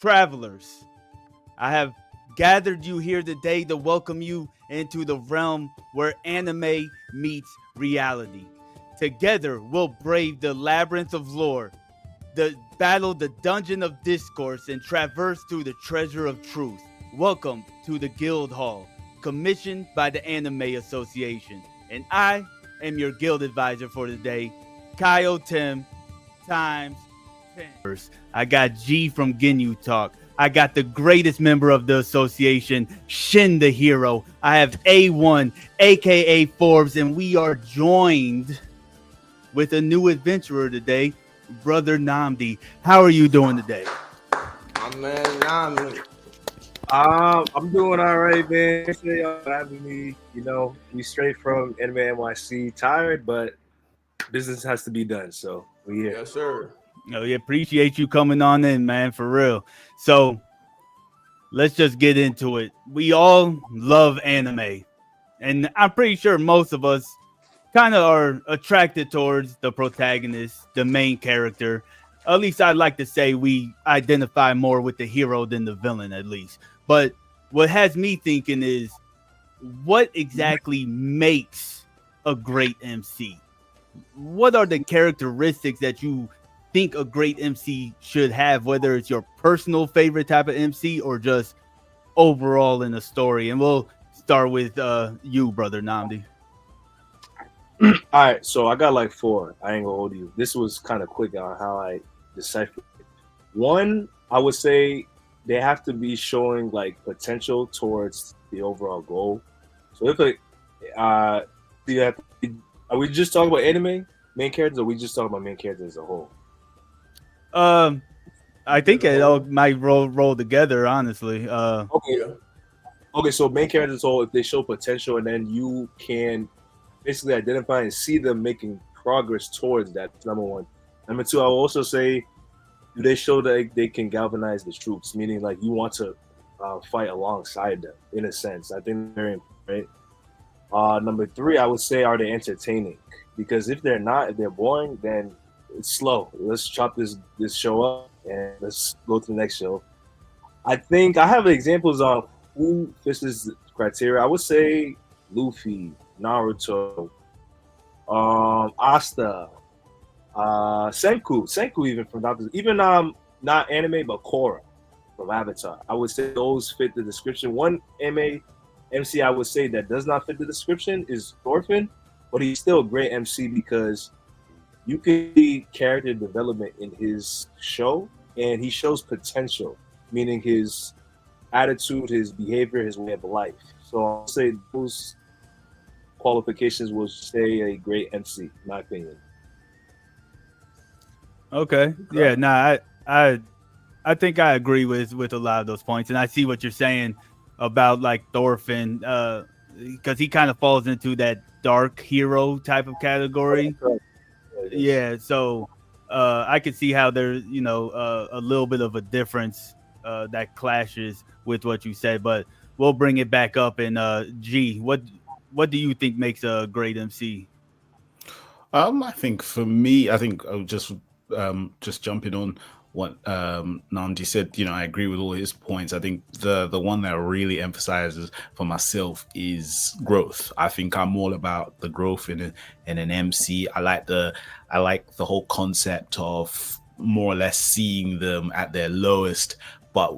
travelers. I have gathered you here today to welcome you into the realm where anime meets reality. Together, we'll brave the labyrinth of lore, battle the dungeon of discourse, and traverse through the treasure of truth. Welcome to the Guild Hall, commissioned by the Anime Association. And I am your guild advisor for today, Kyle Tim times 10. I got G from Ginyu Talk. I got the greatest member of the association, Shin the Hero. I have A1, aka Forbes, and we are joined with a new adventurer today, Brother Namdi. How are you doing today? I'm doing all right, man. Thanks for having me. We straight from Anime NYC, tired, but business has to be done. So we here. Yes, sir. Oh, yeah, appreciate you coming on in, man, for real. So let's just get into it. We all love anime, and I'm pretty sure most of us kind of are attracted towards the protagonist, the main character. At least I'd like to say we identify more with the hero than the villain, at least. But what has me thinking is, what exactly makes a great MC? What are the characteristics that you think a great MC should have, whether it's your personal favorite type of MC or just overall in a story? And we'll start with you, Brother Namdi. All right, so I got like four. I ain't gonna hold you. This was kind of quick on how I deciphered it. One, I would say they have to be showing like potential towards the overall goal. So if you have are we just talking about anime main characters, or are we just talking about main characters as a whole? I think it all might roll together, honestly. Okay, so main characters as a whole, if they show potential, and then you can basically identify and see them making progress towards that. That's number one. Number two, I will also say, do they show that they can galvanize the troops? Meaning, like, you want to fight alongside them, in a sense. I think they're important. Number three, I would say, are they entertaining? Because if they're not, if they're boring, then it's slow. Let's chop this show up and let's go to the next show. I think I have examples of who fits this criteria. I would say Luffy, Naruto, Asta, Senku even from Doctor, even not anime but Korra from Avatar. I would say those fit the description. One anime MC I would say that does not fit the description is Thorfinn, but he's still a great MC because you can see character development in his show, and he shows potential, meaning his attitude, his behavior, his way of life. So I'll say those qualifications will say a great MC, in my opinion. Okay. Yeah, nah, I think I agree with a lot of those points, and I see what you're saying about like Thorfinn, because he kind of falls into that dark hero type of category. Yeah, so I could see how there's a little bit of a difference that clashes with what you said, but we'll bring it back up. And G, what do you think makes a great MC? I think for me, I think I'll just jumping on what Nandi said. I agree with all his points. I think the one that really emphasizes for myself is growth. I think I'm all about the growth in an MC. I like the whole concept of more or less seeing them at their lowest, but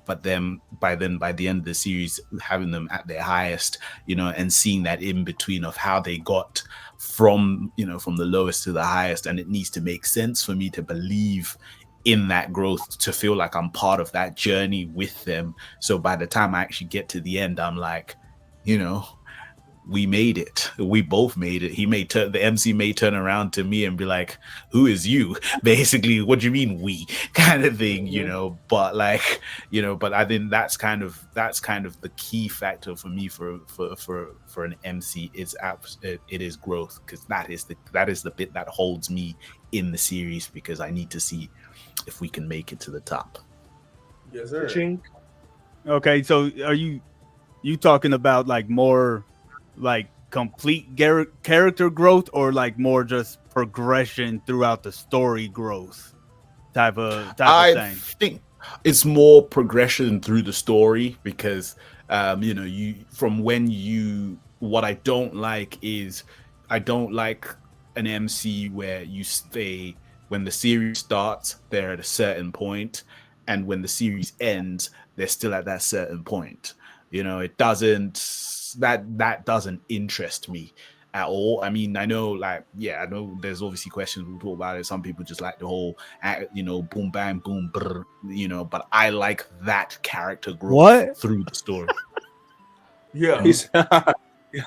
but then by the end of the series having them at their highest, and seeing that in between of how they got from the lowest to the highest. And it needs to make sense for me to believe in that growth, to feel like I'm part of that journey with them. So by the time I actually get to the end, I'm like, we made it. We both made it. The MC may turn around to me and be like, "Who is you?" Basically, what do you mean we? Kind of thing, But but I think that's kind of the key factor for me for an MC. It is growth, because that is the bit that holds me in the series, because I need to see if we can make it to the top. Yes, sir. Okay, so are you talking about like more like complete character growth, or like more just progression throughout the story growth type of thing? it's more progression through the story because you from when you what I don't like is I don't like an MC where you stay when the series starts they're at a certain point and when the series ends they're still at that certain point. It doesn't that doesn't interest me at all. I mean, I know, like, yeah, I know there's obviously questions we'll talk about it. Some people just like the whole, boom, bang, boom, brr, but I like that character growth What? through the story. Yeah. I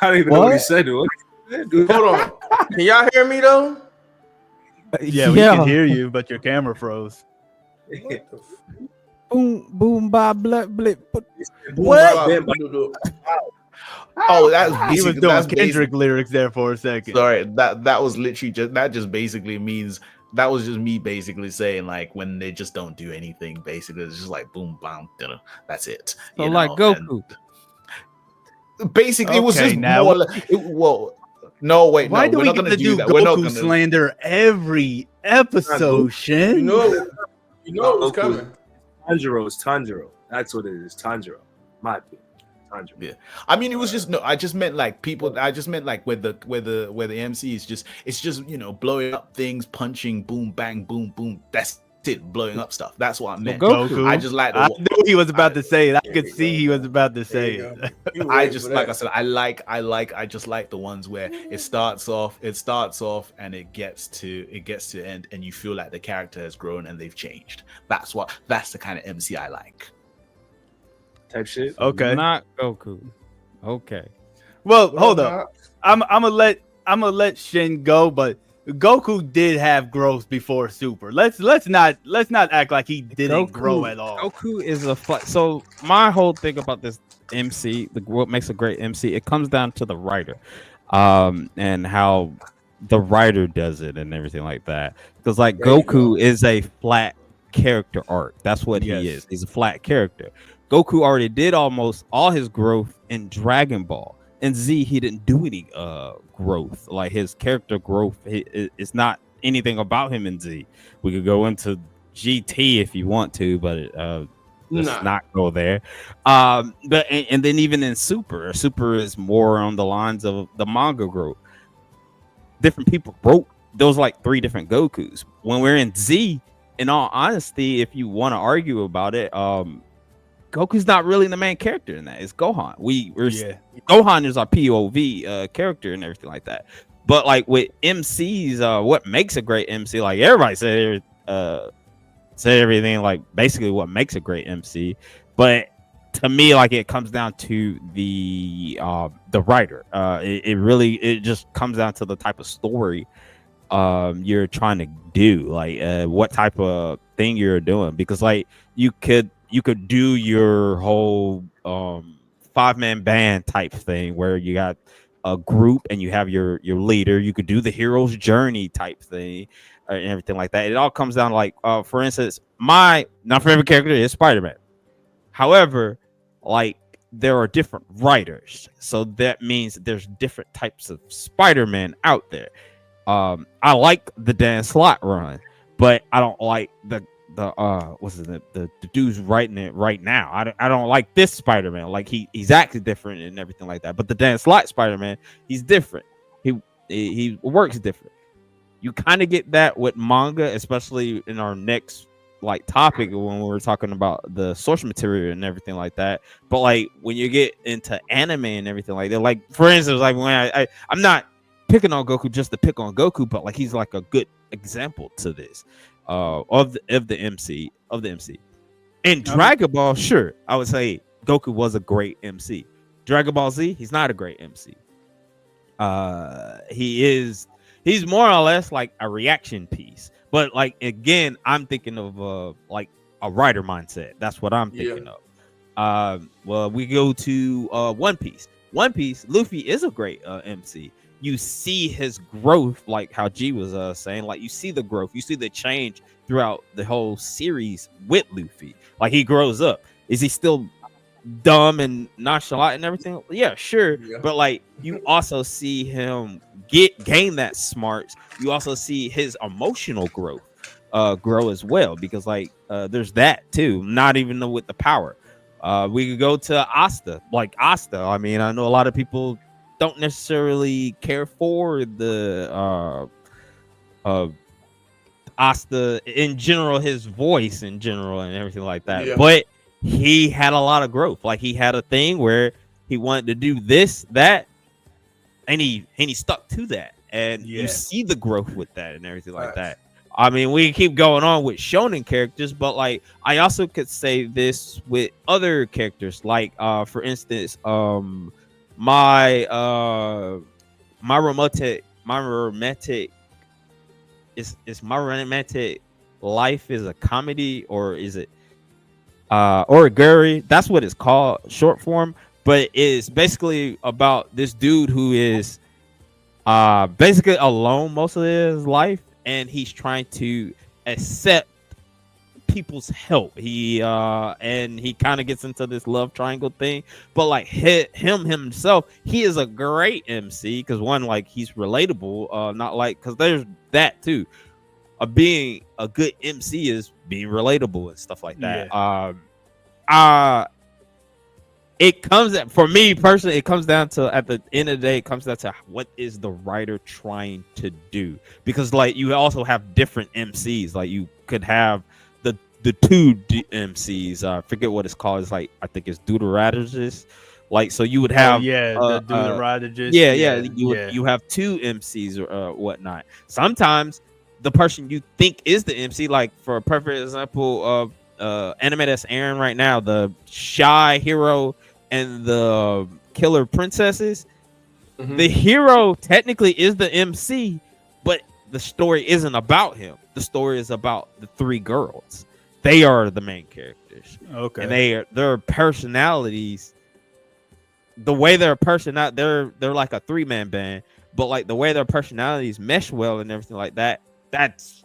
don't even know what he said. Dude. Hold on. Can y'all hear me though? Yeah, we can hear you, but your camera froze. What the Boom, boom, ba, blah, blip. What? Oh, that's He was basically doing that's Kendrick basic. lyrics there for a second. Sorry, that was literally just basically means that was just me basically saying like when they just don't do anything. Basically, it's just like boom, bam, that's it. So like Goku. And basically, it was Okay, just now more. No, wait, why no, do we're we not get gonna to do do that. We're not Goku gonna. slander every episode, Shin? You know it was coming. Tanjiro. That's what it is. Tanjiro. My opinion. Tanjiro. Yeah, I mean, it was just no. I just meant like people. I just meant like where the MC is just it's just blowing up things, punching, boom, bang, boom, boom. That's it, blowing up stuff. That's what I meant. Goku. I just like. I knew he was about to say it. I could see he was about to say There it. you go. I just like I said, I just like the ones where it starts off and it gets to end and you feel like the character has grown and they've changed. That's the kind of MC I like. Type shit. Okay. Not Goku. Okay. Well, hold up. I'm gonna let Shin go, but Goku did have growth before Super. Let's not act like he didn't grow at all. Goku is so my whole thing about this MC, what makes a great MC, it comes down to the writer, and how the writer does it and everything like that. Because like Goku is a flat character arc. That's what he is. He's a flat character. Goku already did almost all his growth in Dragon Ball. In Z, he didn't do any growth. Like his character growth, it's not anything about him in Z. We could go into GT if you want to, but let's not go there. But and then even in Super is more on the lines of the manga growth. Different people wrote those like 3 different Gokus. When we're in Z, in all honesty, if you want to argue about it, Goku's not really the main character in that. It's Gohan. Gohan is our POV character and everything like that. But like with MCs, what makes a great MC? Like everybody said everything. Like basically what makes a great MC. But to me, like it comes down to the writer. It just comes down to the type of story you're trying to do. Like what type of thing you're doing. Because like you could do your whole 5-man band type thing where you got a group and you have your leader. You could do the hero's journey type thing and everything like that. It all comes down to like, for instance, my not favorite character is Spider-Man. However, like there are different writers, so that means there's different types of Spider-Man out there. I like the Dan Slott run, but I don't like the dude's writing it right now. I don't like this Spider-Man. Like he's acting different and everything like that. But the Dan Slott Spider-Man, he's different. He works different. You kind of get that with manga, especially in our next like topic when we were talking about the source material and everything like that. But like when you get into anime and everything like that, like for instance, like when I'm not picking on Goku just to pick on Goku, but like he's like a good example to this. Of the MC. In Dragon Ball, sure, I would say Goku was a great MC. Dragon Ball Z, he's not a great MC. He's more or less like a reaction piece. But like again, I'm thinking of like a writer mindset. That's what I'm thinking of. Well, we go to One Piece. One Piece, Luffy is a great MC. You see his growth, like how G was saying, like you see the growth, you see the change throughout the whole series with Luffy. Like he grows up. Is he still dumb and nonchalant and everything? Yeah, sure. Yeah. But like you also see him gain that smarts. You also see his emotional growth grow as well, because like there's that too. Not even with the power. We could go to Asta. Like Asta, I mean, I know a lot of people don't necessarily care for the uh Asta in general, his voice in general and everything like that. Yeah. But he had a lot of growth. Like he had a thing where he wanted to do this, that, and he stuck to that. And you see the growth with that and everything like that. I mean, we keep going on with shonen characters, but like I also could say this with other characters, like for instance, my romantic is my romantic life is a comedy, or is it origami? That's what it's called, short form. But it's basically about this dude who is basically alone most of his life, and he's trying to accept people's help. He and he kind of gets into this love triangle thing, but like himself, he is a great MC because one, like he's relatable, not like, because there's that too. Being a good MC is being relatable and stuff like that. It comes for me personally, it comes down to, at the end of the day, it comes down to what is the writer trying to do, because like you also have different MCs. Like you could have the two MCs, forget what it's called. It's like, I think it's deuterages. Like, so you would have the deuterages. You have two MCs or whatnot. Sometimes the person you think is the MC, like for a perfect example of anime that's airing right now, the shy hero and the killer princesses, the hero technically is the MC, but the story isn't about him. The story is about the three girls. They are the main characters. Okay. And their personalities, the way their they're like a 3-man band, but like the way their personalities mesh well and everything like that, that's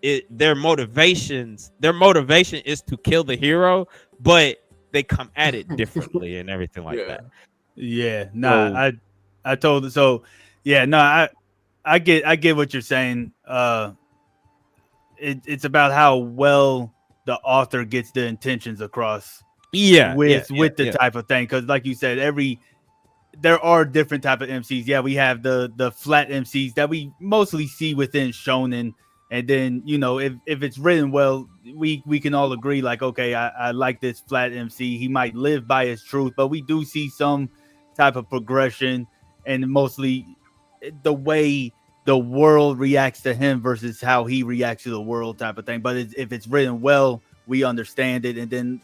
it. Their motivation is to kill the hero, but they come at it differently and everything like that. Yeah, I told so. Yeah, no, I get what you're saying. It's about how well the author gets the intentions across. With the type of thing, because like you said, there are different type of MCs. Yeah, we have the flat MCs that we mostly see within shonen, and then if it's written well, we can all agree like, okay, I like this flat MC. He might live by his truth, but we do see some type of progression, and mostly the way the world reacts to him versus how he reacts to the world type of thing. But if it's written well, we understand it, and then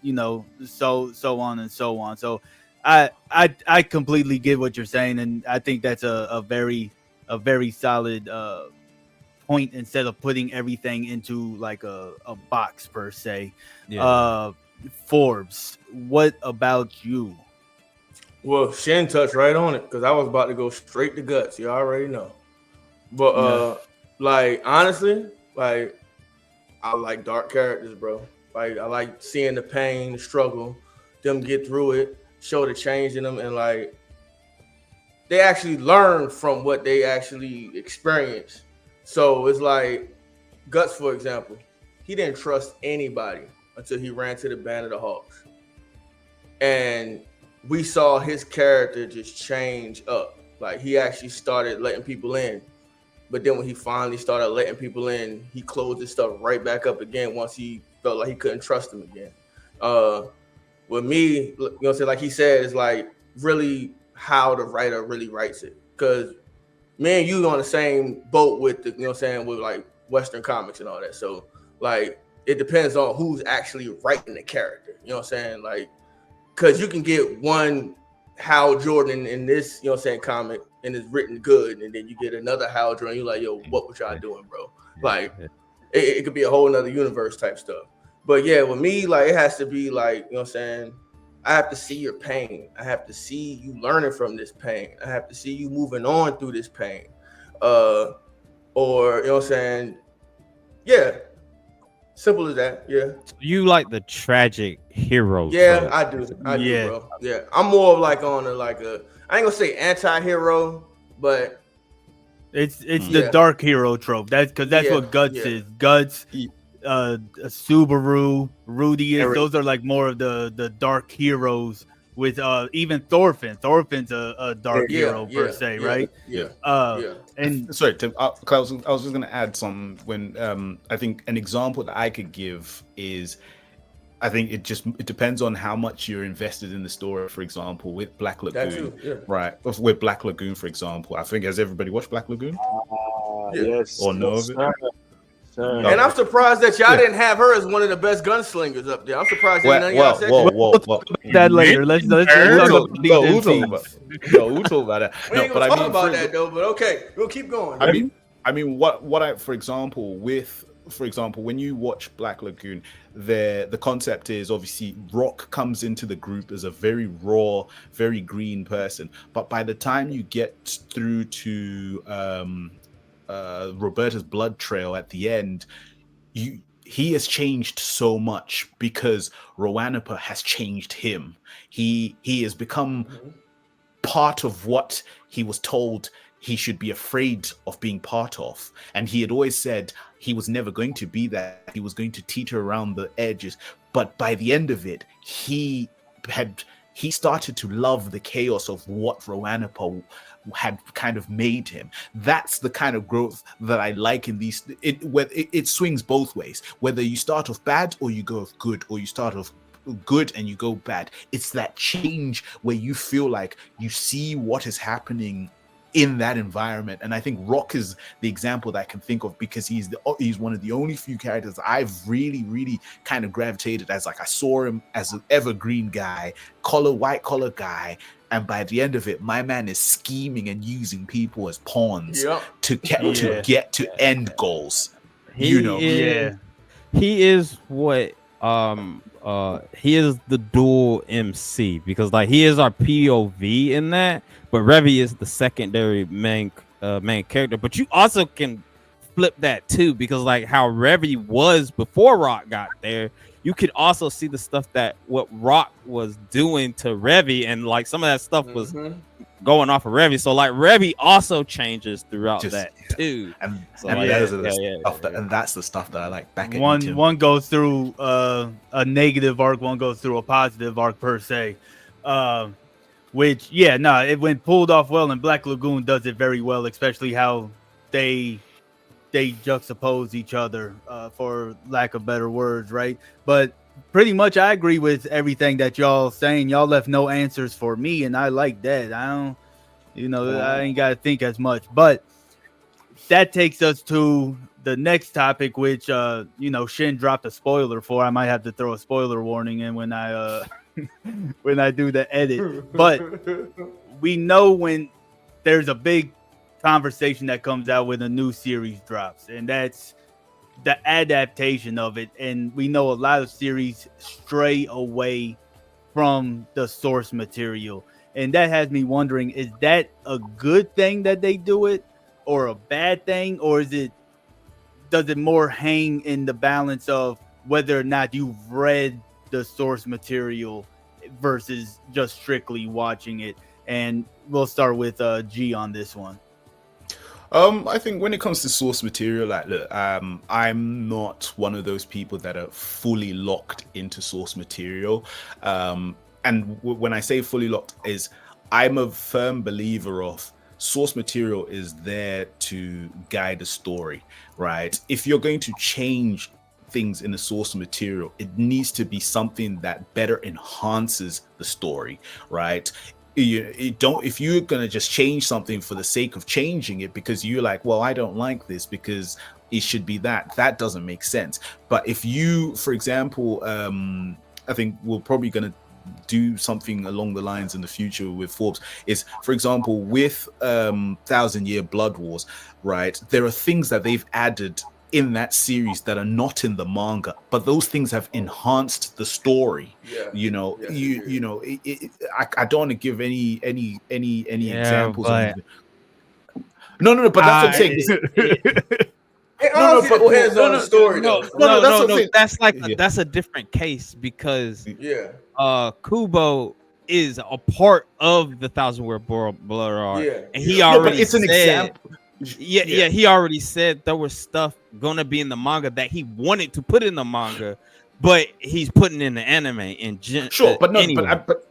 so on and so on. So I completely get what you're saying, and I think that's a very solid point, instead of putting everything into like a box per se. Forbes, what about you? Well, Shin touched right on it, because I was about to go straight to guts. You already know. But like honestly, like I like dark characters, bro. Like I like seeing the pain, the struggle, them get through it, show the change in them, and like they actually learn from what they actually experience. So it's like Guts, for example, he didn't trust anybody until he ran to the Band of the Hawks, and we saw his character just change up. Like he actually started letting people in. But then when he finally started letting people in, he closed his stuff right back up again once he felt like he couldn't trust them again. With me, like he said, it's like really how the writer really writes it. Because me and you on the same boat with with like Western comics and all that. So like it depends on who's actually writing the character. You know what I'm saying? Like, because you can get one Hal Jordan in this, comic, and it's written good, and then you get another Hal Jordan, you're like, yo, what was y'all doing, bro? Like, it could be a whole nother universe type stuff. But yeah, with me, like, it has to be like, I have to see your pain. I have to see you learning from this pain. I have to see you moving on through this pain. Or, yeah. Simple as that, yeah. You like the tragic hero? Yeah, trope. I do, bro. Yeah, I'm more of like on I ain't gonna say anti-hero, but it's the dark hero trope. That's what Guts is. Guts Subaru, Rudius. Eric. Those are like more of the dark heroes. With even Thorfinn. Thorfinn's a dark Yeah, hero per yeah, se, yeah, right? yeah, Uh, yeah. and Sorry, Tim. I was just going to add some. When I think an example that I could give is, I think it depends on how much you're invested in the story. For example, with Black That Lagoon, too. Yeah, right? With Black Lagoon, for example, I think has everybody watched Black Lagoon yeah. Yes. or know Yes, of it? sir. Sir. And I'm surprised that y'all Yeah. didn't have her as one of the best gunslingers up there. I'm surprised that none of y'all said that. we'll talk about that later. Let's talk about these We'll talk about MCs. no, we'll talk about that. We No, ain't but gonna I talk mean, about that though. But okay, we'll keep going. I mean, what I, for example, when you watch Black Lagoon, the concept is obviously Rock comes into the group as a very raw, very green person, but by the time you get through to Roberta's blood trail at the end, he has changed so much because Roanopa has changed him. He has become part of what he was told he should be afraid of being part of. And he had always said he was never going to be that. He was going to teeter around the edges. But by the end of it, he started to love the chaos of what Roanopa had kind of made him. That's the kind of growth that I like in these. It swings both ways. Whether you start off bad or you go off good, or you start off good and you go bad. It's that change where you feel like you see what is happening in that environment. And I think Rock is the example that I can think of, because he's one of the only few characters I've really kind of gravitated as. Like, I saw him as an evergreen guy, white collar guy, and by the end of it, my man is scheming and using people as pawns to get to end goals. Yeah. He is what he is the dual MC, because like he is our POV in that, but Revy is the secondary main character. But you also can flip that too, because like how Revy was before Rock got there, you could also see the stuff that what Rock was doing to Revy, and like some of that stuff was going off of Revy. So like Revy also changes throughout that too. And so and that's the stuff that I like. One goes through a negative arc, one goes through a positive arc per se. Which when pulled off well, and Black Lagoon does it very well, especially how they juxtapose each other, for lack of better words, right? But pretty much I agree with everything that y'all saying. Y'all left no answers for me, and I like that. I ain't got to think as much. But that takes us to the next topic, which Shin dropped a spoiler for. I might have to throw a spoiler warning in when I when I do the edit. But we know when there's a big conversation that comes out when a new series drops, and that's the adaptation of it. And we know a lot of series stray away from the source material, and that has me wondering, is that a good thing that they do it, or a bad thing, or does it more hang in the balance of whether or not you've read the source material versus just strictly watching it? And we'll start with G on this one. I think when it comes to source material, like, look, I'm not one of those people that are fully locked into source material. And when I say fully locked, is I'm a firm believer of source material is there to guide a story, right? If you're going to change things in the source material, it needs to be something that better enhances the story, right? If you're going to just change something for the sake of changing it because you're like, well, I don't like this because it should be that doesn't make sense. But if you, for example, I think we're probably going to do something along the lines in the future with Forbes, is, for example, with 1,000-Year Blood Wars, right? There are things that they've added in that series that are not in the manga, but those things have enhanced the story. I don't want to give any examples. But No, but that's what I'm saying. That's a different case, because Kubo is a part of the 1,000-Year Blood Arc, and he already it's an example. Yeah, he already said there was stuff gonna be in the manga that he wanted to put in the manga, but he's putting in the anime Sure, but no, anyway. but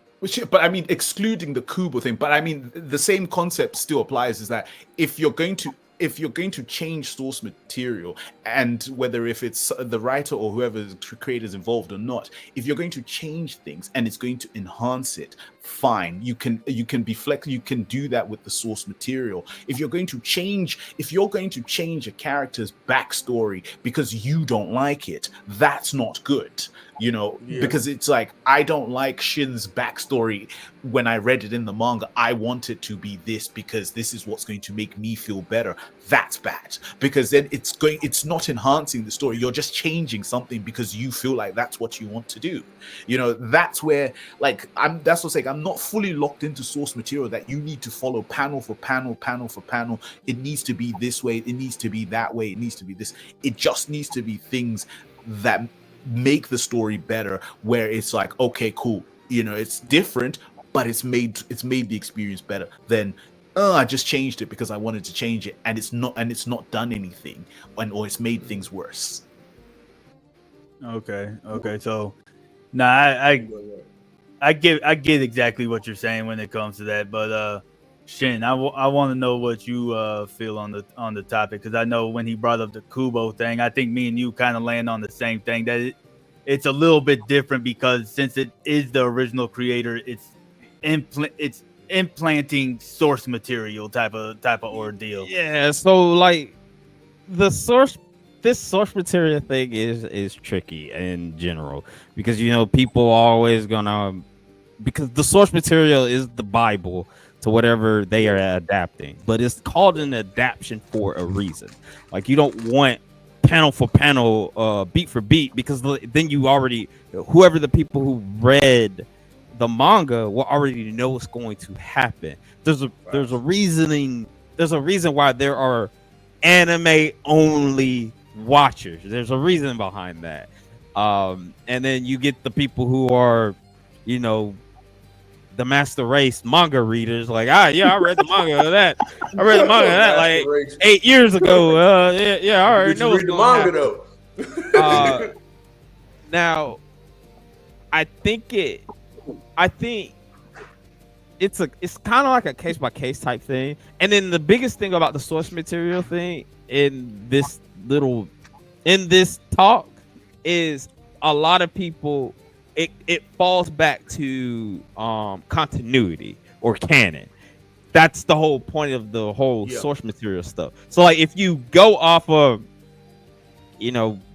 I mean, excluding the Kubo thing, but I mean, the same concept still applies. Is that if you're going to change source material, and whether if it's the writer or whoever the creator is involved or not, if you're going to change things and it's going to enhance it, fine, you can be flexible, you can do that with the source material. If you're going to change a character's backstory because you don't like it, that's not good. Because it's like, I don't like Shin's backstory when I read it in the manga. I want it to be this because this is what's going to make me feel better. That's bad, because then it's not enhancing the story. You're just changing something because you feel like that's what you want to do. That's where, like, that's what's like, I'm not fully locked into source material that you need to follow panel for panel for panel. It needs to be this way, it needs to be that way, it needs to be this. It just needs to be things that make the story better, where it's like, okay, cool, it's different, but it's made the experience better than I just changed it because I wanted to change it, and it's not done anything, or it's made things worse. Okay. So, I get exactly what you're saying when it comes to that, but Shin, I want to know what you feel on the topic, because I know when he brought up the Kubo thing, I think me and you kind of land on the same thing, that it's a little bit different because since it is the original creator, it's implanting source material type of ordeal. Yeah, so like this source material thing is tricky in general, because people are always gonna, because the source material is the Bible to whatever they are adapting, but it's called an adaptation for a reason. Like, you don't want panel for panel, beat for beat, because then you already, whoever the people who read the manga will already know what's going to happen. There's a reason why there are anime only watchers. There's a reason behind that. And then you get the people who are, the master race manga readers, like, I read the manga of that. I read the manga of that like 8 years ago. I already know what's read the going manga happen. though. Now, I think it's kind of like a case by case type thing. And then the biggest thing about the source material thing in this talk is a lot of people, it falls back to continuity or canon. That's the whole point of the whole source material stuff. So like, if you go off of,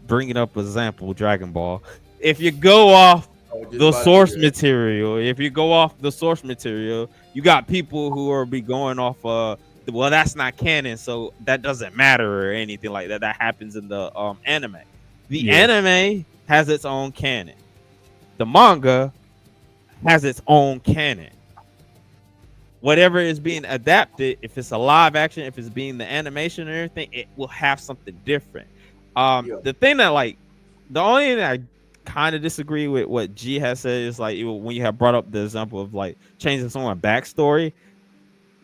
bringing up example Dragon Ball, if you go off the source material, you got people who are be going off well, that's not canon, so that doesn't matter or anything like that. That happens in the anime. The anime has its own canon. The manga has its own canon. Whatever is being adapted, if it's a live action, if it's being the animation and everything, it will have something different. The thing that, like, the only thing that I kind of disagree with what G has said is, like, when you have brought up the example of like changing someone's backstory,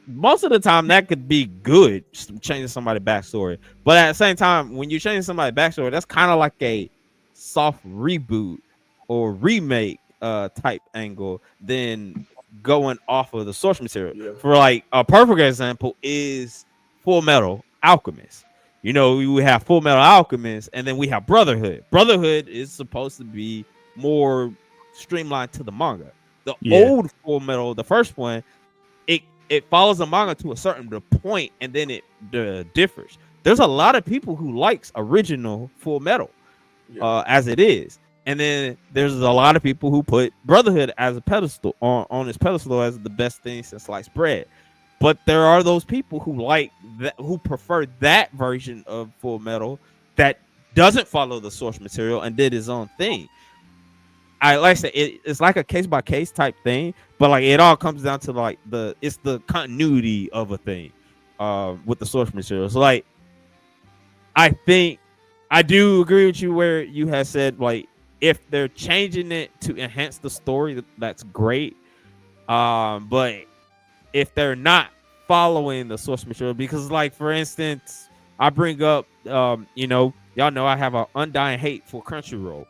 most of the time that could be good, changing somebody's backstory. But at the same time, when you change somebody's backstory, that's kind of like a soft reboot or remake type angle than going off of the source material. For like a perfect example is Full Metal Alchemist. We have Full Metal Alchemist, and then we have Brotherhood. Brotherhood is supposed to be more streamlined to the manga. The old Full Metal, the first one, it follows the manga to a certain point, and then it differs. There's a lot of people who likes original Full Metal as it is, and then there's a lot of people who put Brotherhood as a pedestal on its pedestal as the best thing since sliced bread. But there are those people who like that, who prefer that version of Full Metal that doesn't follow the source material and did his own thing. Like I said, it's like a case by case type thing, but like it all comes down to like it's the continuity of a thing with the source material. So like, I think I do agree with you where you have said, like, if they're changing it to enhance the story, that's great. But if they're not following the source material because, like, for instance, I bring up, y'all know I have an undying hate for Crunchyroll.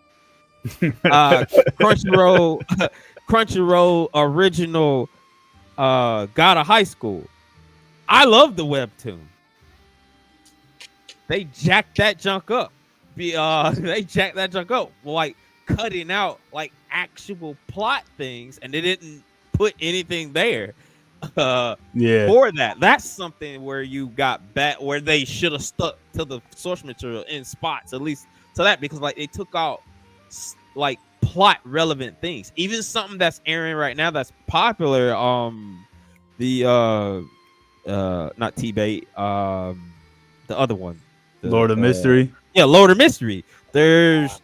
Uh, Crunchyroll, Crunchyroll original, God of High School. I love the webtoon. They jacked that junk up. They jacked that junk up, like cutting out like actual plot things, and they didn't put anything there. Yeah. For that. That's something where you got back where they should have stuck to the source material in spots, at least to that, because like they took out like plot relevant things. Even something that's airing right now that's popular. The not T-Bait, the other one. Lord of Mystery. Yeah, Lord of Mystery. There's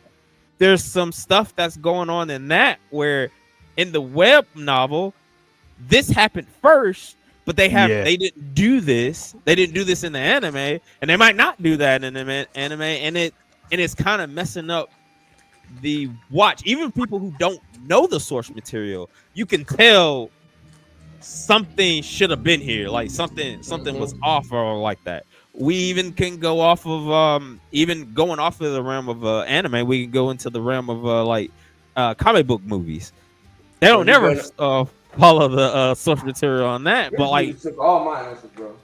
some stuff that's going on in that where in the web novel this happened first, but they didn't do this. They didn't do this in the anime, and they might not do that in the anime, and it's kind of messing up the watch. Even people who don't know the source material, you can tell something should have been here, like something was off or like that. We even can go off of even going off of the realm of anime, we can go into the realm of comic book movies. They don't never follow the source material on that, but like took all my answers, bro.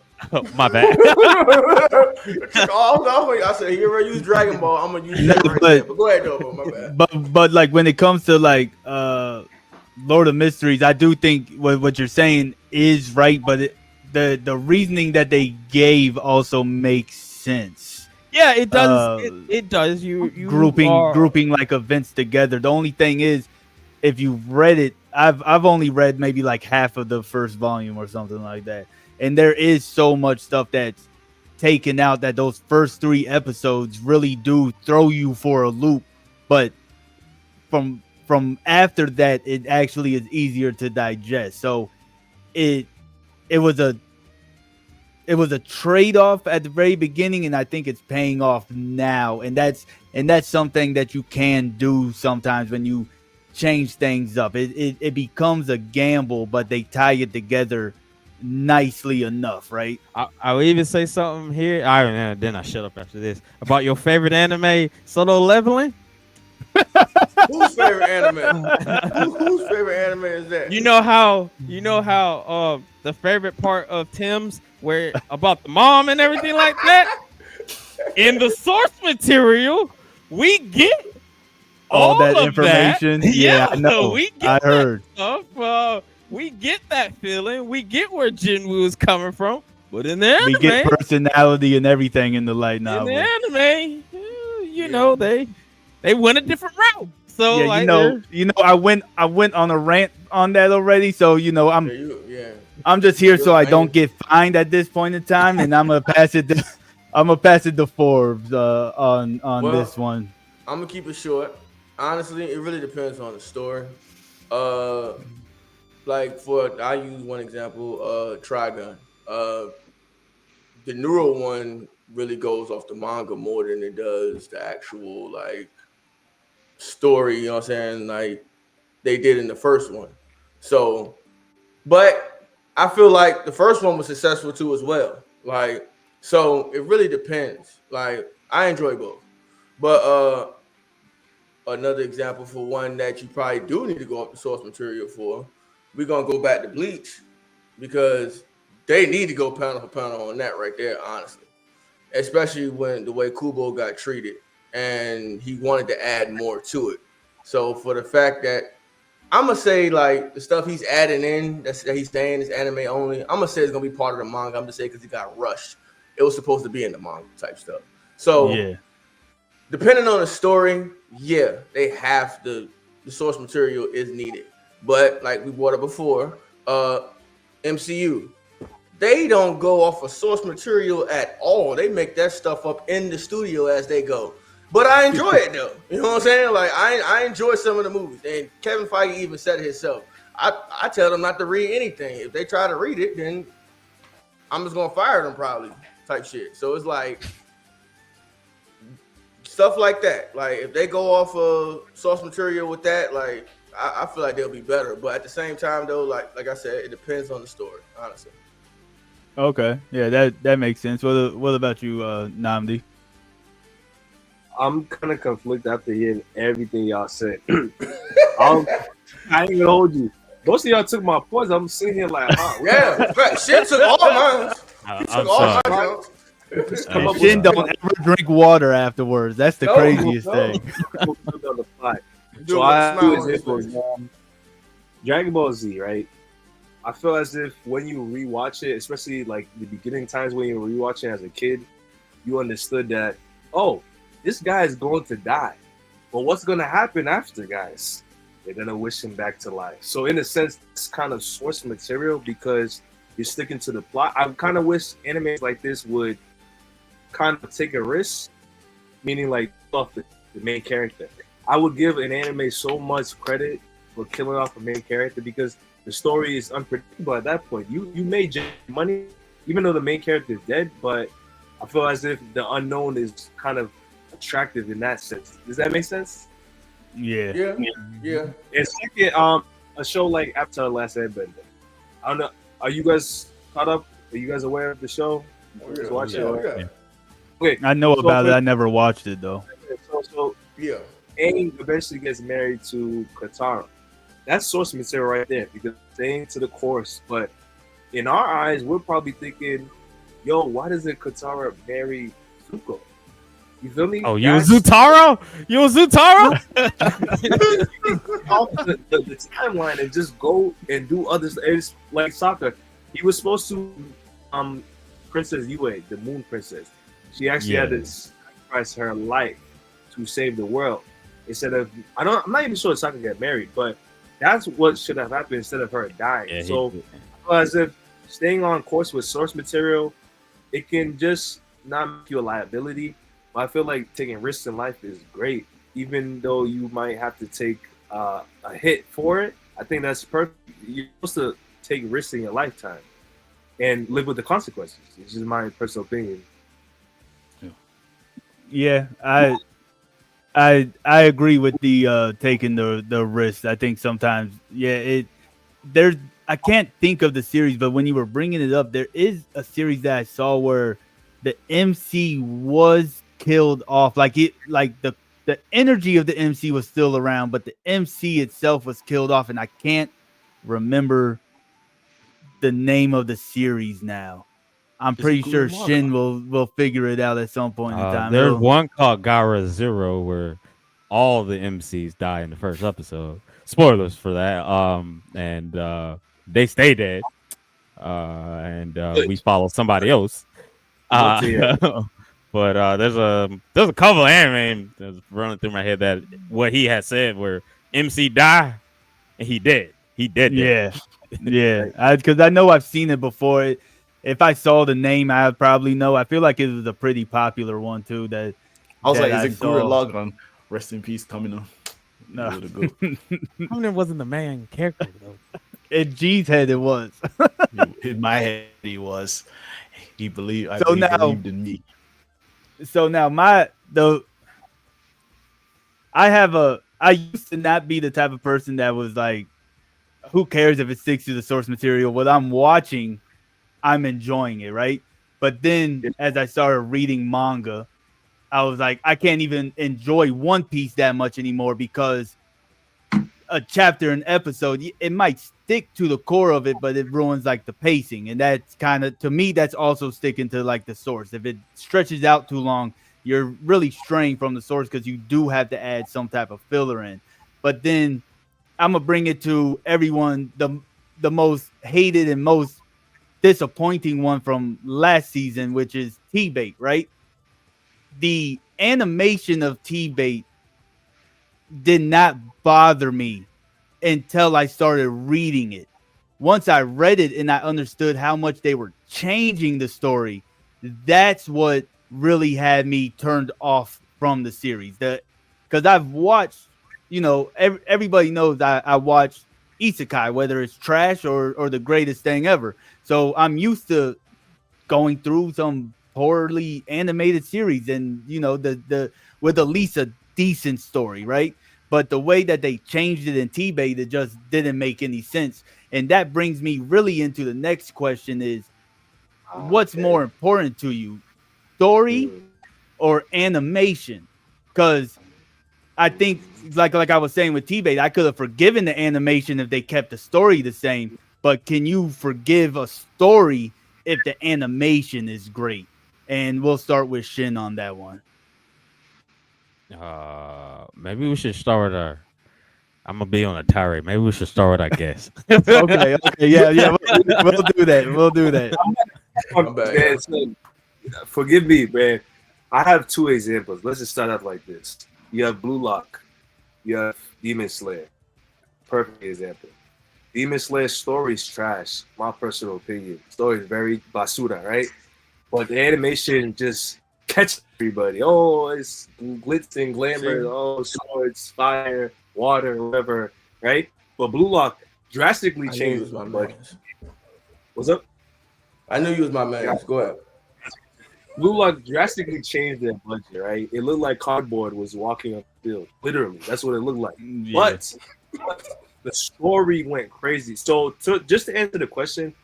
my bad. Took all the I said, you ever use Dragon Ball? I'm gonna use that right there. But go ahead, though, my bad. But like when it comes to like Lord of Mysteries, I do think what you're saying is right, but the reasoning that they gave also makes sense. Yeah, it does. It does. You grouping like events together. The only thing is, if you've read it, I've only read maybe like half of the first volume or something like that, and there is so much stuff that's taken out that those first 3 episodes really do throw you for a loop, but from after that, it actually is easier to digest. So it was a trade-off at the very beginning, and I think it's paying off now. And that's something that you can do sometimes when you change things up. It becomes a gamble, but they tie it together nicely enough, right? I will even say something here. Then I shut up after this about your favorite anime, Solo Leveling. Whose favorite anime? Whose favorite anime is that? You know how the favorite part of Tim's where about the mom and everything like that. In the source material, we get all that information. That. Yeah, I know. We get I heard that stuff. We get that feeling. We get where Jinwoo is coming from. But in the anime, we get personality and everything in the light novel. In the anime, you know, they went a different route. So yeah, like I went on a rant on that already. So I'm just here so I don't get fined at this point in time, and I'm gonna pass it to Forbes on this one. I'm gonna keep it short. Honestly, it really depends on the story. Like I use one example, Trigun. The neural one really goes off the manga more than it does the actual like story, you know what I'm saying? Like they did in the first one. So, but I feel like the first one was successful too as well. Like, so it really depends. Like I enjoy both. But another example for one that you probably do need to go up the source material for, we're gonna go back to Bleach because they need to go panel for panel on that right there, honestly. Especially when the way Kubo got treated and he wanted to add more to it. So for the fact that I'm gonna say like the stuff he's adding in that he's saying is anime only, I'm gonna say it's gonna be part of the manga. I'm just saying because he got rushed. It was supposed to be in the manga type stuff. So yeah, depending on the story, yeah, they have the source material is needed. But like we brought up before, MCU, they don't go off of source material at all. They make that stuff up in the studio as they go. But I enjoy it though. You know what I'm saying? Like I enjoy some of the movies. And Kevin Feige even said it himself. I tell them not to read anything. If they try to read it, then I'm just gonna fire them probably type shit. So it's like stuff like that. Like if they go off of source material with that, like I feel like they'll be better. But at the same time though, like I said, it depends on the story, honestly. Okay, yeah, that makes sense. What about you, Namdi? I'm kind of conflicted after hearing everything y'all said. I'll, I ain't gonna hold you. Most of y'all took my points. I'm sitting here like, huh? Yeah, fact. Shin took all mine. He took I'm all sorry. my jokes. Just come And I'm up with Shin sorry. don't ever drink water afterwards. That's the No, craziest no. thing. on the fly. Do So it with a I have two smile on his examples. face. Dragon Ball Z, right? I feel as if when you rewatch it, especially like the beginning times when you were rewatching as a kid, you understood that, oh, this guy is going to die. But what's going to happen after, guys? They're going to wish him back to life. So, in a sense, it's kind of source material because you're sticking to the plot. I kind of wish animes like this would kind of take a risk, meaning like off the main character. I would give an anime so much credit for killing off a main character because the story is unpredictable at that point. You made money, even though the main character is dead, but I feel as if the unknown is kind of attractive in that sense. Does that make sense? Yeah. Yeah, yeah. And second, a show like Avatar: The Last Airbender. I don't know. Are you guys caught up? Are you guys aware of the show? You guys watch it? Or- Yeah. Okay. I know So about it. for- I never watched it though. So Yeah. Aang eventually gets married to Katara. That's source material right there because staying to the course. But in our eyes, we're probably thinking, yo, why doesn't Katara marry Zuko? You feel me? Oh, you a That's- Zutaro? You a Zutaro? off the timeline and just go and do other stuff. It's like soccer. He was supposed to Princess Yue, the Moon Princess. She actually had to sacrifice her life to save the world. Instead of I'm not even sure Sokka got married, but that's what should have happened instead of her dying. Yeah, So I feel as if staying on course with source material, it can just not make you a liability. But I feel like taking risks in life is great, even though you might have to take a hit for it. I think that's perfect. You're supposed to take risks in your lifetime and live with the consequences. It's just my personal opinion. Yeah, I agree with the taking the risk. I think sometimes, yeah, there's I can't think of the series, but when you were bringing it up, there is a series that I saw where the MC was killed off. Like the energy of the MC was still around, but the MC itself was killed off, and I can't remember the name of the series now. I'm Is it pretty sure Gurren Lagann? Shin will figure it out at some point in time. There's one called Gara Zero where all the MCs die in the first episode. Spoilers for that. And they stay dead. And we follow somebody else. Love to hear. But there's a couple of anime that's running through my head that what he had said where MC die and he dead. He dead. Yeah, yeah. Because I know I've seen it before. If I saw the name, I'd probably know. I feel like it was a pretty popular one too. That I was that like, is I it Gurren saw. Lagann? Rest in peace, coming on. No. Would have go. Conan wasn't the main character though. In G's head, it was. In my head, he was. He believed. So He now- believed in me. So now I used to not be the type of person that was like, who cares if it sticks to the source material? What I'm watching, I'm enjoying it, right? But then as I started reading manga, I was like, I can't even enjoy One Piece that much anymore because a chapter an episode, it might stick to the core of it, but it ruins like the pacing. And that's kind of, to me, that's also sticking to like the source. If it stretches out too long, you're really straying from the source because you do have to add some type of filler in. But then I'm gonna bring it to everyone, the most hated and most disappointing one from last season, which is T-Bait, right? The animation of T-Bait did not bother me until I started reading it. Once I read it and I understood how much they were changing the story, that's what really had me turned off from the series. Because I've watched, everybody knows I watch isekai, whether it's trash or the greatest thing ever. So I'm used to going through some poorly animated series and the with at least a decent story, right? But the way that they changed it in T-Bait, it just didn't make any sense. And that brings me really into the next question is, what's Okay. more important to you, story Mm. or animation? Because I think, like I was saying with T-Bait, I could have forgiven the animation if they kept the story the same. But can you forgive a story if the animation is great? And we'll start with Shin on that one. Maybe we should start with our. I'm gonna be on a tirade. Maybe we should start with our guest. Okay, yeah, we'll do that. We'll do that. I'm back, Man, yeah. so, forgive me, man. I have two examples. Let's just start out like this. You have Blue Lock. You have Demon Slayer. Perfect example. Demon Slayer's story is trash. My personal opinion. Story is very basura, right? But the animation just catches everybody. Oh, it's glitz and glamour. See? Oh, swords, fire, water, whatever, right? But Blue Lock drastically I knew you changed was my the budget. man. What's up? I knew you was my man. Go ahead. Blue Lock drastically changed their budget, right? It looked like cardboard was walking up the field. Literally, that's what it looked like. Yeah. But the story went crazy. So, just to answer the question,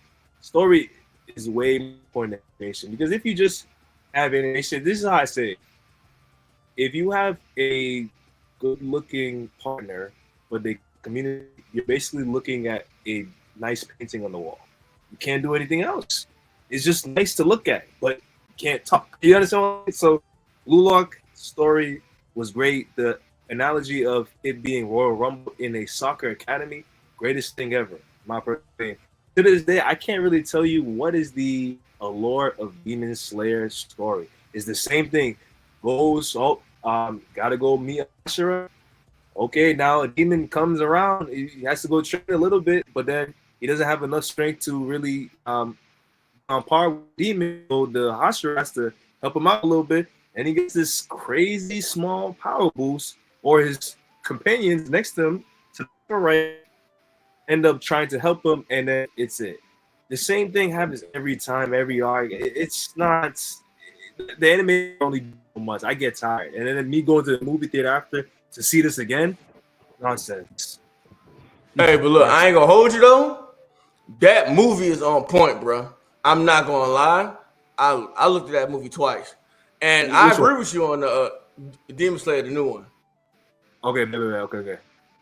story is way more important than animation. Because if you just have animation, this is how I say it. If you have a good-looking partner, but they communicate, you're basically looking at a nice painting on the wall. You can't do anything else. It's just nice to look at, but you can't talk. You understand what I mean? So, Blue Lock story was great. The analogy of it being Royal Rumble in a soccer academy, greatest thing ever. My personal opinion. To this day, I can't really tell you what is the allure of Demon Slayer's story. It's the same thing. Gotta go meet Ashura. Okay, now a demon comes around. He has to go train a little bit, but then he doesn't have enough strength to really on par with demon. So the Ashura has to help him out a little bit, and he gets this crazy small power boost, or his companions next to him to the right end up trying to help him, and then it's it. The same thing happens every time, every arc. It's not the anime only do so much. I get tired, and then me going to the movie theater after to see this again, nonsense. Hey, but look, I ain't gonna hold you though. That movie is on point, bro. I'm not gonna lie. I looked at that movie twice, and I Which agree one? with you on the Demon Slayer, the new one. Okay, okay.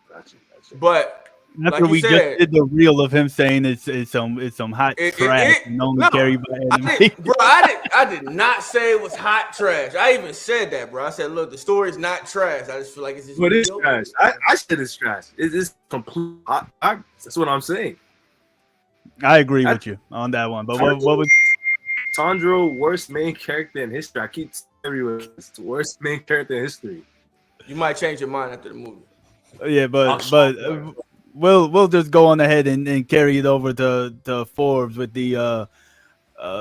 Gotcha. But After like you we just said, did the reel of him saying it's some hot trash and only no, carried by I anime. did, bro. I did not say it was hot trash. I even said that, bro. I said, look, the story's not trash. I just feel like it's just But it's mediocre. trash. I said it's trash. It's complete. That's what I'm saying. I agree with you on that one. But what was Tandro, worst main character in history. I keep telling everyone it's the worst main character in history. You might change your mind after the movie. yeah, but we'll just go on ahead and carry it over to Forbes with the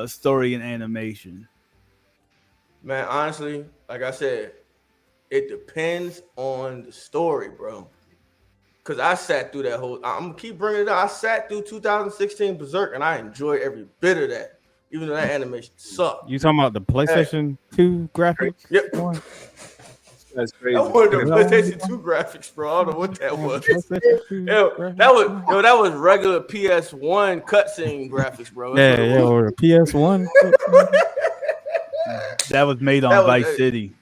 story and animation. Man, honestly, like I said, it depends on the story, bro. Cause I sat through that whole. I'm gonna keep bringing it up. I sat through 2016 Berserk, and I enjoyed every bit of that, even though that animation sucked. You talking about the PlayStation 2 graphics? Yep. one? That's crazy. I wanted the Yeah. PlayStation 2 graphics, bro. I don't know what that was. PlayStation 2 Yo, graphics? that was regular PS1 cutscene graphics, bro. That's what it Yeah, was. or the PS1. That was made on That was Vice City.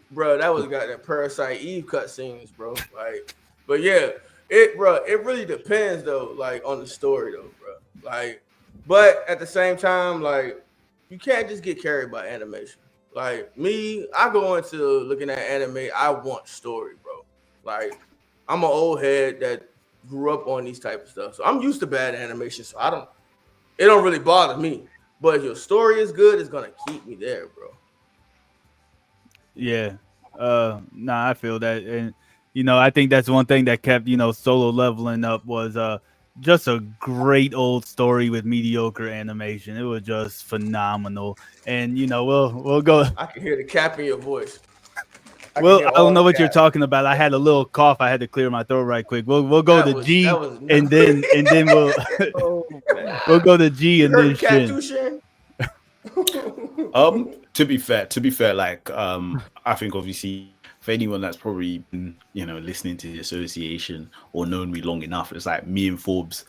Bro, that was got that Parasite Eve cutscenes, bro. Like, but yeah, it really depends though, like on the story though, bro. Like, but at the same time, like, you can't just get carried by animation. Like me, I go into looking at anime, I want story, bro. Like, I'm an old head that grew up on these type of stuff, so I'm used to bad animation. So it don't really bother me. But if your story is good, it's gonna keep me there, bro. Yeah. Nah, I feel that. And I think that's one thing that kept, Solo leveling up was just a great old story with mediocre animation. It was just phenomenal. And we'll go. I can hear the cap in your voice. Well, I don't know what you're talking about. I had a little cough. I had to clear my throat right quick. We'll go to G and then we'll we'll go to G and then Shin. To be fair, like I think obviously for anyone that's probably been, listening to the association or known me long enough, it's like me and Forbes